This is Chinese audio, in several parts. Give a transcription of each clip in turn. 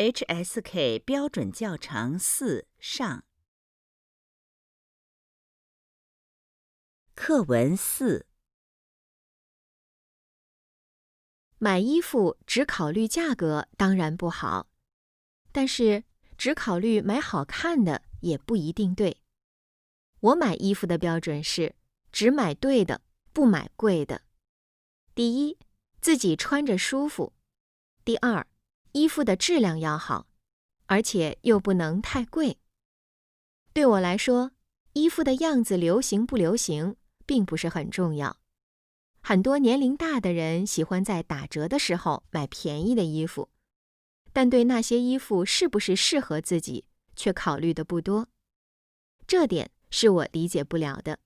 HSK 标准教程4上。课文4。买衣服只考虑价格当然不好，但是只考虑买好看的也不一定对。我买衣服的标准是只买对的，不买贵的。第一，自己穿着舒服；第二，衣服的质量要好，而且又不能太贵。对我来说，衣服的样子流行不流行并不是很重要。很多年龄大的人喜欢在打折的时候买便宜的衣服，但对那些衣服是不是适合自己却考虑的不多。这点是我理解不了的，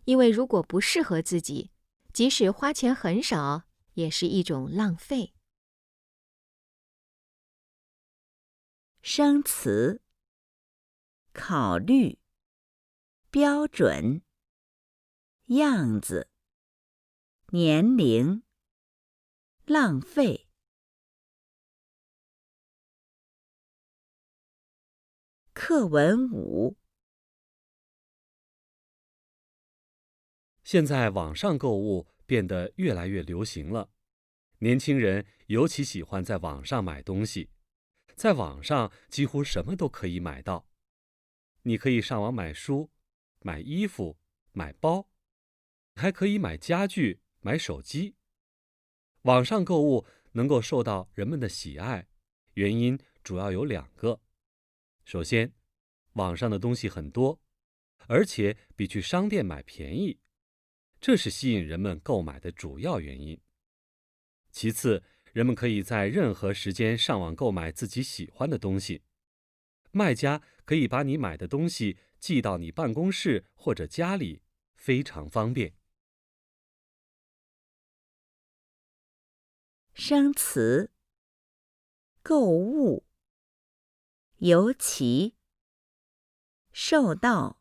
因为如果不适合自己，即使花钱很少，也是一种浪费。生词：考虑、标准、样子、年龄、浪费。课文5。现在网上购物变得越来越流行了，年轻人尤其喜欢在网上买东西。在网上几乎什么都可以买到，你可以上网买书、买衣服、买包，还可以买家具、买手机。网上购物能够受到人们的喜爱，原因主要有2个。首先，网上的东西很多，而且比去商店买便宜，这是吸引人们购买的主要原因。其次，人们可以在任何时间上网购买自己喜欢的东西，卖家可以把你买的东西寄到你办公室或者家里，非常方便。生词：购物、尤其、受到、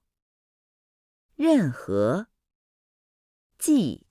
任何、寄。